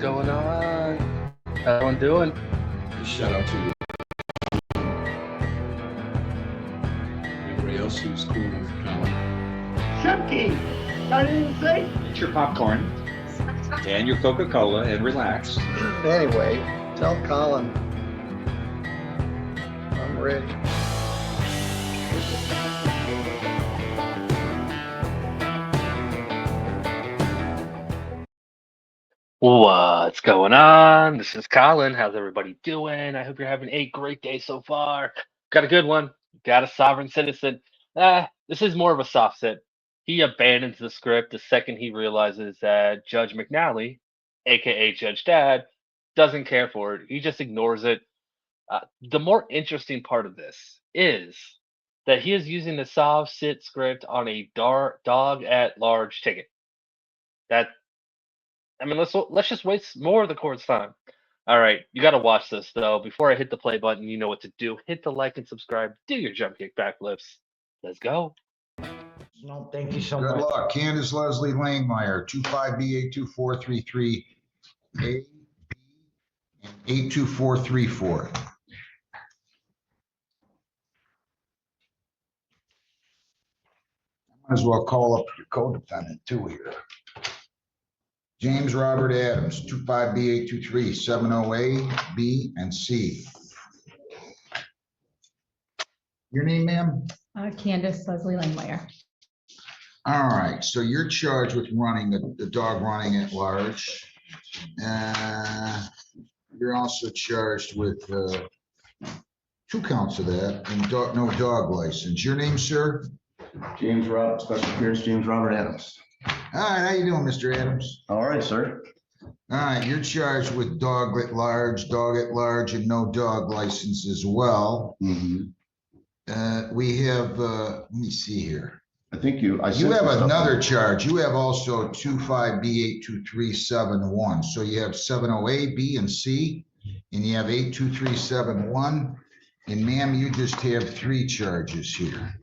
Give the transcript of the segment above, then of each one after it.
going on? How everyone doing? Shout out to everybody else who's cool with Colin. Chunky! I didn't say. Get your popcorn and your Coca-Cola and relax. Anyway, tell Colin I'm ready. What's going on? This is Colin. How's everybody doing? I hope you're having a great day so far. Got a good one. Got a sovereign citizen. This is more of a soft sit. He abandons the script the second he realizes that Judge McNally, aka Judge Dad, doesn't care for it. He just ignores it. The more interesting part of this is that he is using the sovcit script on a dog at large ticket. Let's just waste more of the court's time. All right, you got to watch this though. Before I hit the play button, you know what to do. Hit the like and subscribe. Do your jump kick backflips. Let's go. No, thank you so Good much. luck. Candace Leslie Langmeyer, 25B82433A, B, and 82434. Might as well call up your co-defendant too here. James Robert Adams, 25B82370A, B, and C. Your name, ma'am? Candace Leslie Langmeyer. All right, so you're charged with running the dog running at large. You're also charged with 2 counts of that and no dog license. Your name, sir? Special Appearance James Robert Adams. All right, how you doing, Mr. Adams? All right, sir. All right, you're charged with dog at large, and no dog license as well. Mm-hmm. We have, let me see here. I think you have another charge. You have also 25B82371. So you have 70A, B, and C, and you have 82371. And ma'am, you just have 3 charges here.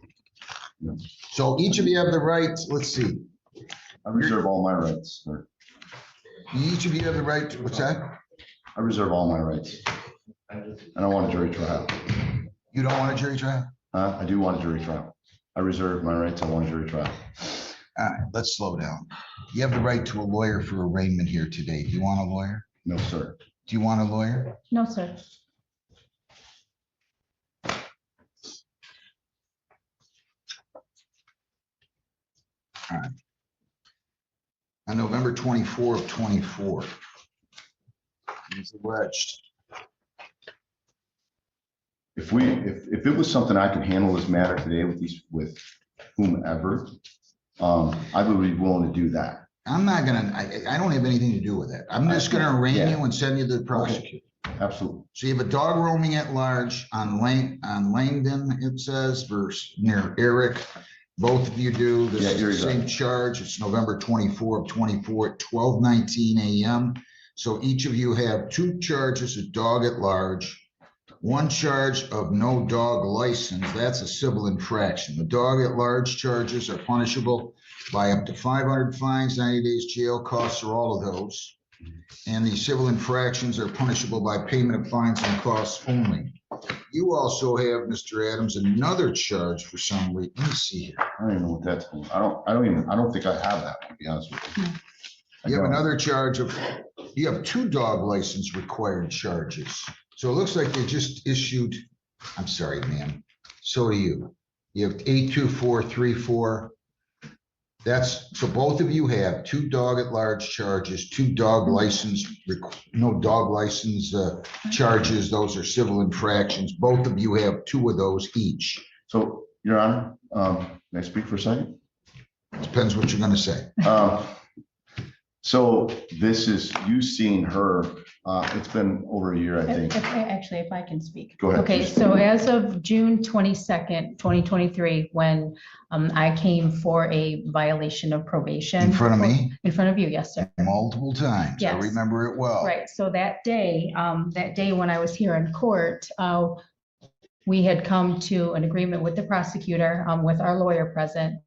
Yeah. So each of you have the right, let's see. I reserve all my rights, sir. Each of you have the right, what's that? I reserve all my rights. I don't want a jury trial. You don't want a jury trial? I do want a jury trial. I reserve my rights. I want a jury trial. All right, let's slow down. You have the right to a lawyer for arraignment here today. Do you want a lawyer? No, sir. Do you want a lawyer? No, sir. All right. On November 24 of 24, it's alleged. If it was something I could handle this matter today with whomever, I would be willing to do that. I'm not gonna, I don't have anything to do with that. I'm just gonna arraign you and send you to the prosecutor. Absolutely. So you have a dog roaming at large on Langdon, it says, versus near Eric. Both of you do. This is the same charge. It's November 24 of 24 at 12:19 a.m. So each of you have 2 charges of dog at large, 1 charge of no dog license. That's a civil infraction. The dog at large charges are punishable by up to 500 fines, 90 days jail, costs are all of those. And the civil infractions are punishable by payment of fines and costs only. You also have, Mr. Adams, another charge for some reason. Let me see here. I don't even know what that's for. I don't think I have that, to be honest with you. You have another charge of, you have 2 dog license required charges. So it looks like they just issued, I'm sorry, ma'am. So do you. You have 82434. So both of you have 2 dog at large charges, 2 dog license, no dog license charges. Those are civil infractions. Both of you have 2 of those each. So, Your Honor, may I speak for a second? Depends what you're going to say. So this is you seeing her. It's been over a year, I think. If I can speak. Go ahead. Okay, please. so as of June 22nd, 2023, when I came for a violation of probation. In front of me? In front of you, yes, sir. Multiple times. Yes. I remember it well. Right, so that day when I was here in court, we had come to an agreement with the prosecutor, with our lawyer present,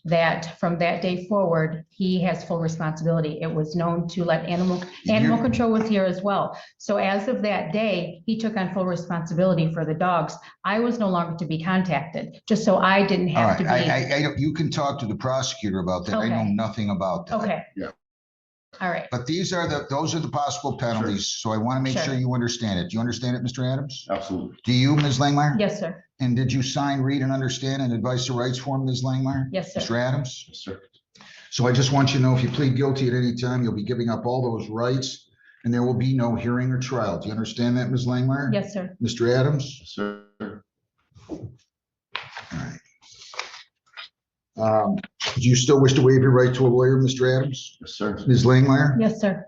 that from that day forward, he has full responsibility. It was known to let animal control was here as well. So as of that day, he took on full responsibility for the dogs. I was no longer to be contacted, just so I didn't All have to right, be. you can talk to the prosecutor about that. I know Okay. nothing about that. Okay. Yeah. All right. But those are the possible penalties, so I want to make sure Sure. you understand it. Do you understand it, Mr. Adams? Absolutely. Do you, Ms. Langmeyer? Yes, sir. And did you sign, read, and understand and advice of rights form, Ms. Langmeyer? Yes, sir. Mr. Adams? Yes, sir. So I just want you to know, if you plead guilty at any time, you'll be giving up all those rights, and there will be no hearing or trial. Do you understand that, Ms. Langmeyer? Yes, sir. Mr. Adams? Yes, sir. All right. Do you still wish to waive your right to a lawyer, Mr. Adams? Yes, sir. Ms. Langmeyer? Yes, sir.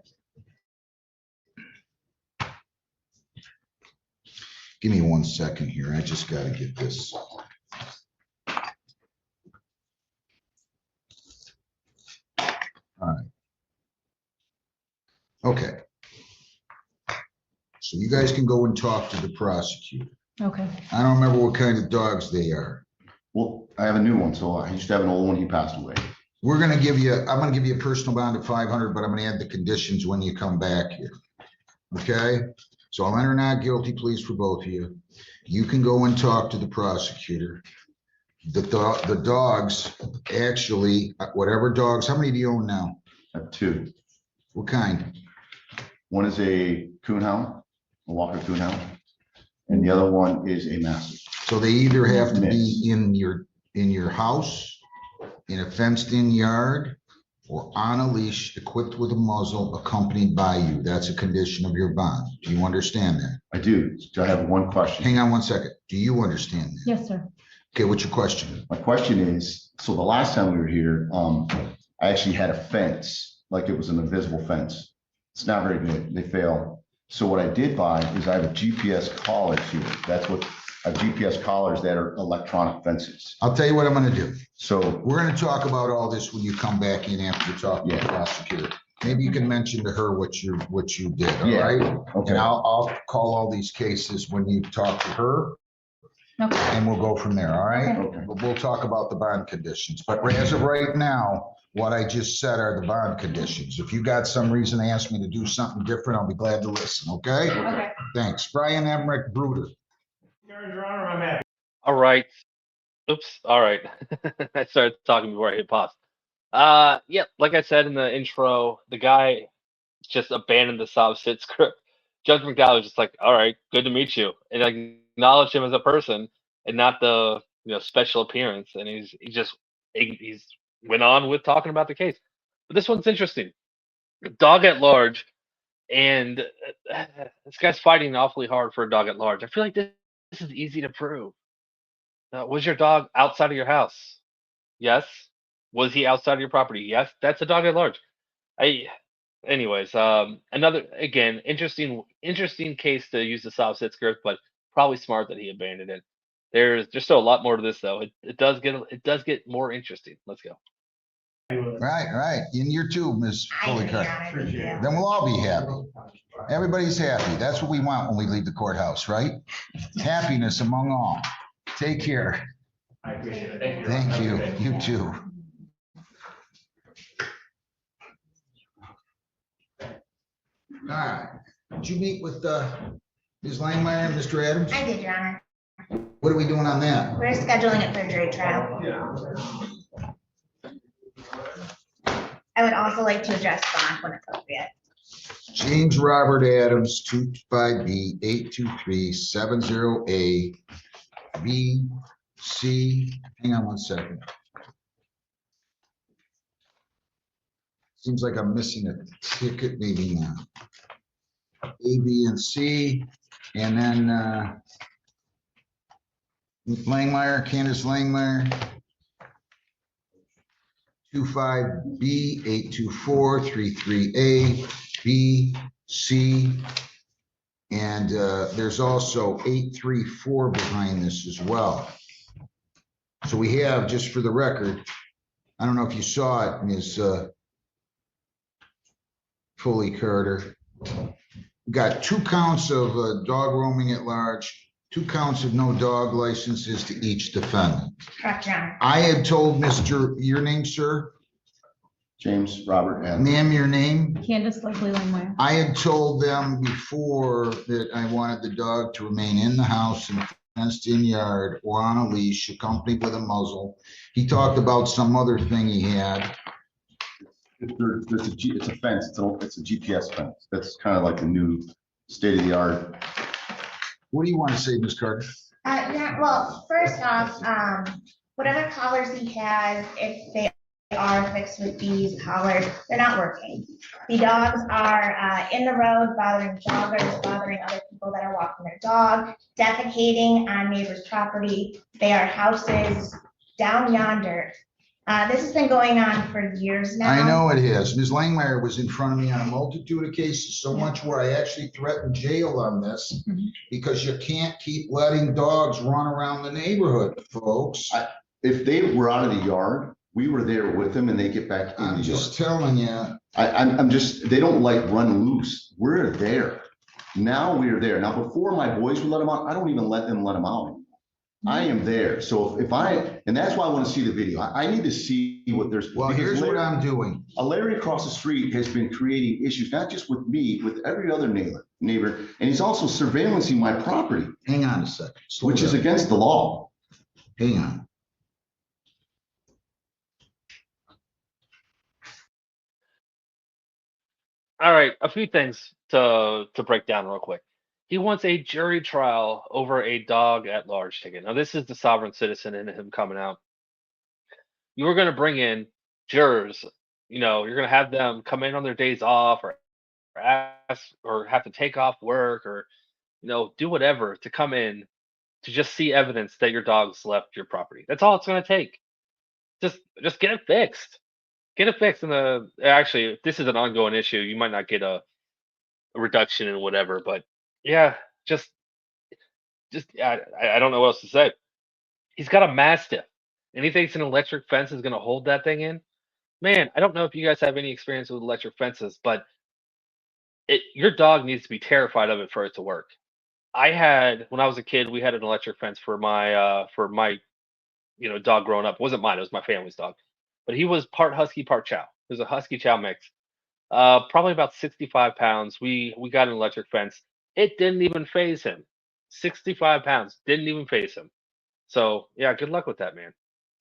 Give me 1 second here. I just got to get this. All right. Okay. So you guys can go and talk to the prosecutor. Okay. I don't remember what kind of dogs they are. Well, I have a new one, so I used to have an old one. He passed away. I'm gonna give you a personal bond of 500, but I'm gonna add the conditions when you come back here. Okay? So I'll enter not guilty pleas for both of you. You can go and talk to the prosecutor. The dogs, actually, whatever dogs, how many do you own now? I have two. What kind? One is a coonhound, a Walker coonhound, and the other one is a mastiff. So they either have to Mix. be in your house, in a fenced-in yard, or on a leash, equipped with a muzzle, accompanied by you. That's a condition of your bond. Do you understand that? I do. I have one question. Hang on 1 second. Do you understand that? Yes, sir. Okay, what's your question? My question is, so the last time we were here, I actually had a fence, like it was an invisible fence. It's not very good. They fail. So what I did buy is I have a GPS collar here. That's what, I have GPS collars that are electronic fences. I'll tell you what I'm gonna do. So, We're gonna talk about all this when you come back in after you talk to the prosecutor. Maybe you can mention to her what you did, all Yeah. right? okay, And I'll call all these cases when you talk to her, Okay. and we'll go from there, all right? Okay. We'll talk about the bond conditions, but as of right now, what I just said are the bond conditions. If you got some reason to ask me to do something different, I'll be glad to listen, okay? Okay. Thanks. Brian Emmerich Bruder. Your Honor, I'm happy. All right. Oops. All right. I started talking before I hit pause. Yeah, like I said in the intro, the guy just abandoned the sovcit script. Judge McNally was just like, all right, good to meet you. And like acknowledge him as a person and not the special appearance. And he's went on with talking about the case. But this one's interesting. Dog at large, and this guy's fighting awfully hard for a dog at large. I feel like this is easy to prove. Was your dog outside of your house? Yes. Was he outside of your property? Yes. That's a dog at large. Anyways, another again interesting case to use the sovcit script, but probably smart that he abandoned it. There's still a lot more to this though. It does get more interesting. Let's go. Right. And you too, Ms. Fullicott. Appreciate it. Then we'll all be happy. Everybody's happy. That's what we want when we leave the courthouse, right? Happiness among all. Take care. I appreciate it. Thank you. You too. All right. Did you meet with Ms. Langmeyer and Mr. Adams? I did, Your Honor. What are we doing on that? We're scheduling it for jury trial. I would also like to address bond when appropriate. James Robert Adams, 25B 82370A B C. Hang on 1 second. Seems like I'm missing a ticket maybe now. A, B, and C, and then Langmeyer, Candace Langmeyer. 25B 82433A B C. And there's also 834 behind this as well. So we have, just for the record, I don't know if you saw it, Ms. Fullicott. We got 2 counts of dog roaming at large, 2 counts of no dog licenses to each defendant. Correct, Your Honor. I had told your name, sir, James, Robert, and ma'am, your name. Candace Leslie Langmeyer. I had told them before that I wanted the dog to remain in the house in a fenced-in yard or on a leash, accompanied with a muzzle. He talked about some other thing he had. it's a fence. It's a GPS fence. That's kind of like the new state of the art. What do you want to say, Ms. Carter? Yeah, well, first off, whatever collars he has, if they are fixed with these collars, they're not working. The dogs are in the road, bothering joggers, bothering other people that are walking their dog, defecating on neighbors' property. They are houses down yonder. This has been going on for years now. I know it has. Ms. Langmeyer was in front of me on a multitude of cases, so much where I actually threatened jail on this because you can't keep letting dogs run around the neighborhood, folks. If they were out of the yard, we were there with them and they get back in the I'm yard. just telling you. I'm just, they don't like run loose. We're there. Now we're there. Now, before my boys would let them out, I don't even let them let them out. I am there. So and that's why I want to see the video. I need to see what there's. Well, here's what I'm doing. Larry across the street has been creating issues, not just with me, with every other neighbor. And he's also surveillancing my property. Hang on a second. Which is against the law. Hang on. All right, a few things to break down real quick. He wants a jury trial over a dog at large ticket. Now, this is the sovereign citizen and him coming out. You were going to bring in jurors. You're going to have them come in on their days off or ask or have to take off work or, do whatever to come in to just see evidence that your dog's left your property. That's all it's going to take. Just get it fixed. Get it fixed. Actually, if this is an ongoing issue, you might not get a reduction in whatever, but yeah, I don't know what else to say. He's got a Mastiff, and he thinks an electric fence is going to hold that thing in. Man, I don't know if you guys have any experience with electric fences, but your dog needs to be terrified of it for it to work. When I was a kid, we had an electric fence for my dog growing up. It wasn't mine; it was my family's dog, but he was part husky, part chow. It was a husky chow mix. Probably about 65 pounds. We got an electric fence. It didn't even phase him. 65 pounds didn't even phase him. So yeah, good luck with that, man.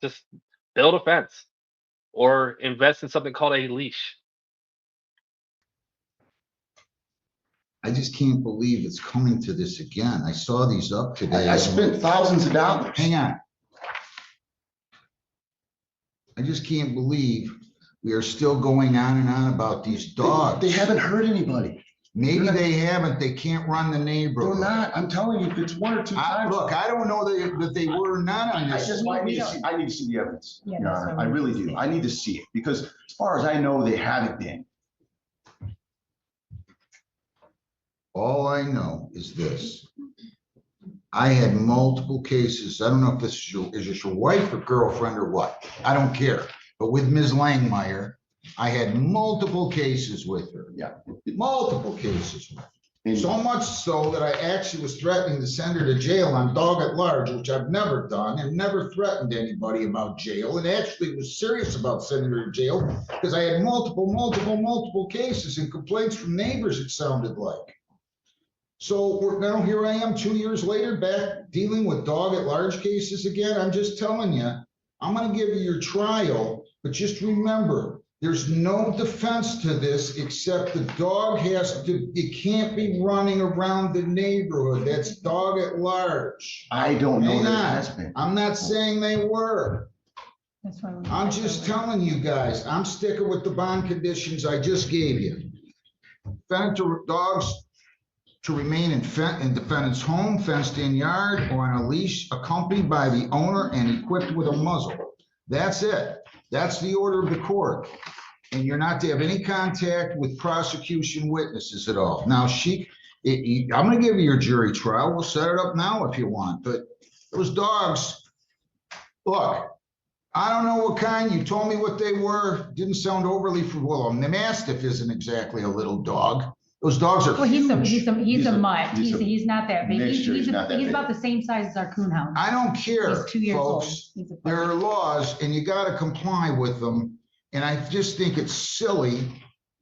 Just build a fence or invest in something called a leash. I just can't believe it's coming to this again. I saw these up today. I spent thousands of dollars. Hang on. I just can't believe we are still going on and on about these dogs. They haven't hurt anybody. Maybe they haven't. They can't run the neighborhood. They're not. I'm telling you, if it's 1 or 2 times. Look, I don't know that they were not on this. I need to see the evidence. Yeah, Your that's Honor. what I we really need to do. see. I need to see it because as far as I know, they haven't been. All I know is this. I had multiple cases. I don't know if this is this your wife or girlfriend or what. I don't care. But with Ms. Langmeyer, I had multiple cases with her. Yeah. Multiple cases with her. And So much so that I actually was threatening to send her to jail on dog at large, which I've never done and never threatened anybody about jail. And actually was serious about sending her to jail because I had multiple cases and complaints from neighbors, it sounded like. So now here I am 2 years later back dealing with dog at large cases again. I'm just telling you, I'm going to give you your trial, but just remember, there's no defense to this except the dog it can't be running around the neighborhood. That's dog at large. I don't know Hang that it on. has been. I'm not saying they were. That's why I'm just telling you guys, I'm sticking with the bond conditions I just gave you. Dogs to remain in defendant's home, fenced-in yard, or on a leash, accompanied by the owner and equipped with a muzzle. That's it. That's the order of the court. And you're not to have any contact with prosecution witnesses at all. Now, I'm going to give you your jury trial. We'll set it up now if you want. But those dogs, look, I don't know what kind. You told me what they were. Didn't sound overly well. The Mastiff isn't exactly a little dog. Those dogs are Well, he's a huge. mutt. He's not that big. mixture, he's not that He's big. about the same size as our coon hound. I don't care, He's 2 years old. folks. He's a There puppy. are laws and you gotta comply with them. And I just think it's silly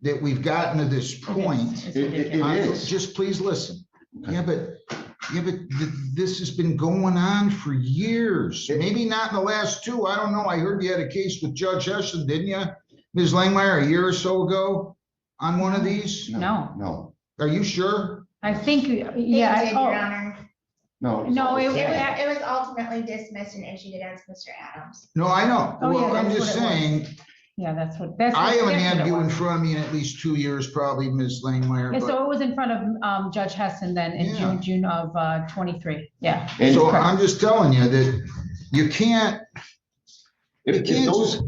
that we've gotten to this point. It's It ridiculous. is. Just please listen. Okay. Yeah, but this has been going on for years. Maybe not in the last two. I don't know. I heard you had a case with Judge Heston, didn't you? Ms. Langmeyer, a year or so ago on one of these? No. No, Are you sure? I think, They did, yeah. Your Honor. no. No, It was ultimately dismissed and issued against Mr. Adams. No, I know. Oh, yeah, Well, I'm that's just what it was. saying, Yeah, that's I haven't that's had what it you in was. front of me in at least 2 years, probably, Ms. Langmeyer. Yeah, but- so it was in front of Judge Heston then in Yeah. June of 23. Yeah. And So correct. I'm just telling you that you can't, if can't those,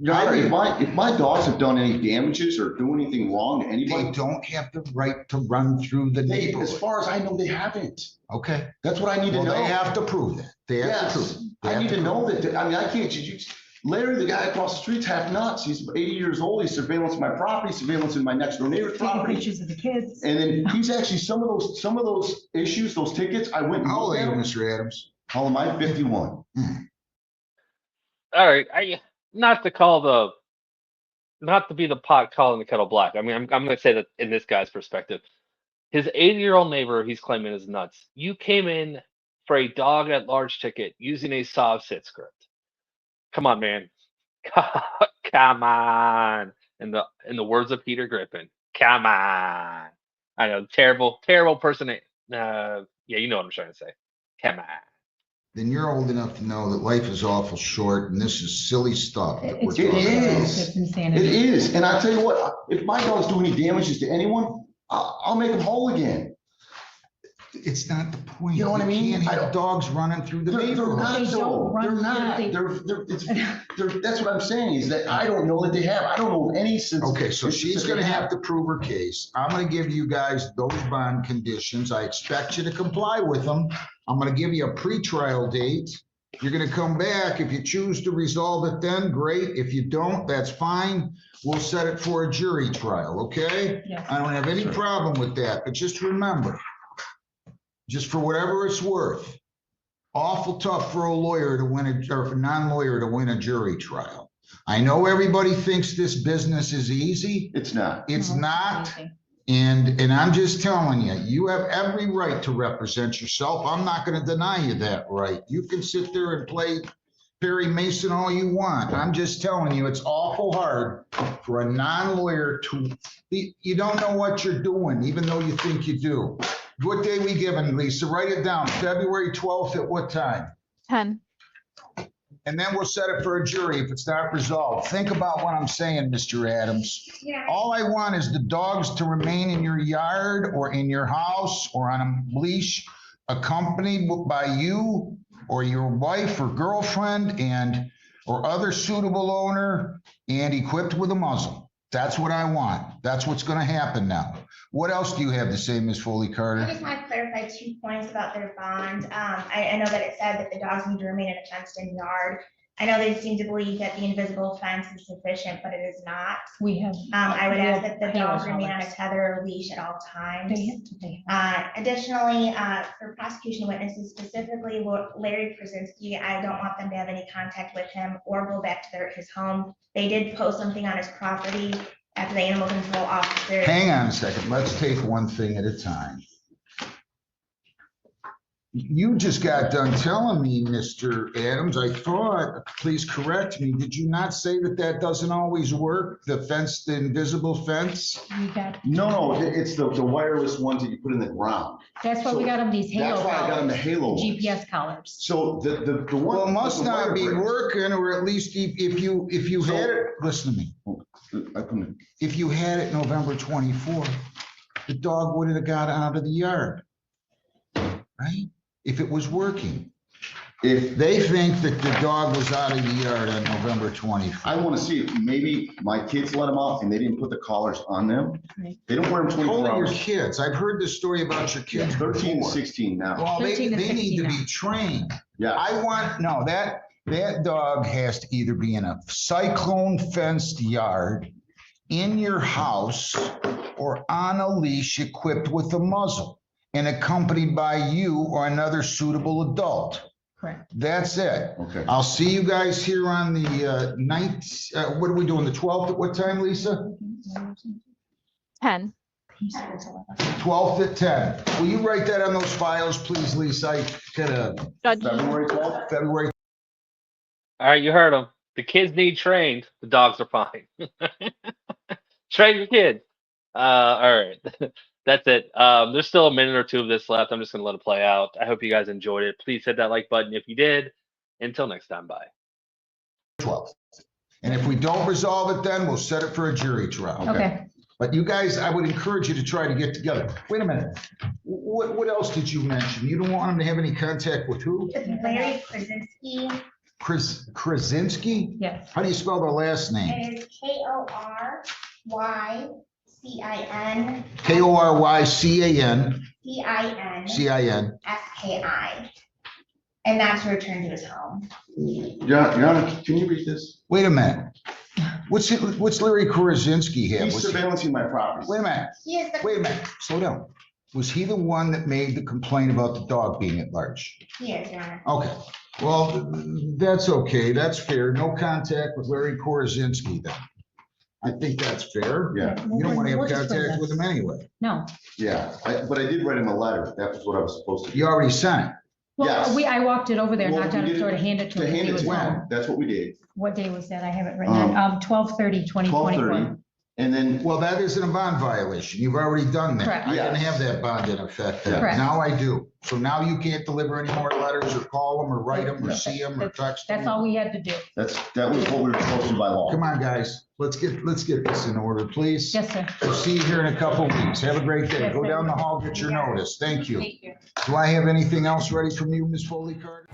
Your Honor, if my dogs have done any damages or do anything wrong to they anybody, don't have the right to run through the as neighborhood. far as I know, they haven't. Okay, That's what I need to well, know. they have to prove that. They have to prove Yes, it. They I have need to prove know it. that, I mean, I can't, Larry, the guy across the street's half nuts. He's 80 years old. He's surveillance my property, surveillance in my next door neighbor's Taking property. pictures of the kids. And then he's actually, some of those issues, those tickets, I went and How old looked are at you, them. Mr. Adams? How am I? 51. All right, not to be the pot calling the kettle black. I mean, I'm going to say that in this guy's perspective, his 80-year-old neighbor he's claiming is nuts. You came in for a dog at large ticket using a sovcit script. Come on, man. Come on. In the words of Peter Griffin, come on. I know, terrible person. Yeah, you know what I'm trying to say. Come on. Then you're old enough to know that life is awful short and this is silly stuff that we're It's talking It about. is. It's insanity. It is. And I tell you what, if my dogs do any damages to anyone, I'll make them whole again. It's not the point. You know what I mean? Can't I have don't- dogs running through the They're neighborhood. not, They don't though. run They're not. through That's what I'm saying is that I don't know that they have. I don't know of any since. Okay, so she's gonna have to prove her case. I'm gonna give you guys those bond conditions. I expect you to comply with them. I'm gonna give you a pretrial date. You're gonna come back. If you choose to resolve it then, great. If you don't, that's fine. We'll set it for a jury trial, okay? Yes. I don't have any Sure. problem with that, but just remember, just for whatever it's worth, awful tough for a lawyer to win or for a non-lawyer to win a jury trial. I know everybody thinks this business is easy. It's not. It's No, not. amazing. And I'm just telling you, you have every right to represent yourself. I'm not going to deny you that right. You can sit there and play Perry Mason all you want. I'm just telling you, it's awful hard for a non-lawyer to, you don't know what you're doing, even though you think you do. What day we giving, Lisa? Write it down. February 12th at what time? 10. And then we'll set it for a jury if it's not resolved. Think about what I'm saying, Mr. Adams. Yeah. All I want is the dogs to remain in your yard or in your house or on a leash, accompanied by you or your wife or girlfriend or other suitable owner and equipped with a muzzle. That's what I want. That's what's going to happen now. What else do you have to say, Ms. Foley I Carter? just want to clarify 2 points about their bond. I know that it said that the dogs need to remain in a fenced-in yard. I know they seem to believe that the invisible fence is sufficient, but it is not. We have. I would we ask have that the dogs remain on a collars. tether or leash at all times. They have- Additionally, for prosecution witnesses, specifically Larry Krasinski, I don't want them to have any contact with him or go back to his home. They did post something on his property after the animal control officer. Hang on a second. Let's take one thing at a time. You just got done telling me, Mr. Adams, I thought, please correct me, did you not say that that doesn't always work? The fence, the invisible fence? We got, No, it's the wireless ones that you put in the ground. that's why we So got them these halo That's why I got them the collars, halo ones. GPS collars. So the one. Well, it must the not be wire working, or at least if you So- had it, listen to me. bricks, I couldn't- If you had it November 24th, the dog would have got out of the yard. Right? If it was working. If They think that the dog was out of the yard on November 24th. I want to see if maybe my kids let them out and they didn't put the collars on them. Right. They don't wear them 24 Only your hours. kids. I've heard this story about your kids. 13 and before. 16 now. Well, they 13 to need to 16 be trained. Yeah. I want, no, that dog has to either be in a cyclone fenced yard in your house or on a leash equipped with a muzzle and accompanied by you or another suitable adult. Correct. That's it. Okay. I'll see you guys here on the 9th. What are we doing? The 12th at what time, Lisa? 10. 12th at 10. Will you write that on those files, please, Lisa? I gotta, Judge, February 12th? February. All right, you heard them. The kids need trained. The dogs are fine. Train your kids. All right. That's it. There's still a minute or two of this left. I'm just going to let it play out. I hope you guys enjoyed it. Please hit that like button if you did. Until next time, bye. 12th. And if we don't resolve it, then we'll set it for a jury trial. Okay. But you guys, I would encourage you to try to get together. Wait a minute. What else did you mention? You don't want him to have any contact with who? Larry Krasinski. Krasinski? Yes. How do you spell their last name? It is KORYCIN. KORYCAN. CIN. SKI. And that's to return to his home. Your Honor, can you read this? Wait a minute. What's Larry Krasinski have? He's surveillancing my property. Wait a minute. He is the. Wait a minute. Slow down. Was he the one that made the complaint about the dog being at large? He is, Your Honor. Okay. Well, that's okay. That's fair. No contact with Larry Krasinski then. I think that's fair. Yeah, You don't want to have We'll just bring contact with this. him anyway. No. yeah, but I did write him a letter. That was what I was supposed to do. You already sent it. Well, Yes. I walked it over there, Well, knocked we on did his door to hand it to To him. hand He it was to home. him. That's what we did. What day was that? I have it written down. 12/30/2024. 12:30. And then, Well, that isn't a bond violation. You've already done that. Correct. I didn't Yes. have that bond in effect. then. Correct. Now I do. So now you can't deliver any more letters or call them or write them or Yeah. see them or text them. That's all we had to do. that was what we were supposed to by law. Come on, guys. Let's get this in order, please. Yes, sir. We'll see you here in a couple of weeks. Have a great day. Yes, Go sir. down the hall, get your notice. Thank you. Thank you. Do I have anything else ready from you, Ms. Foley Carter?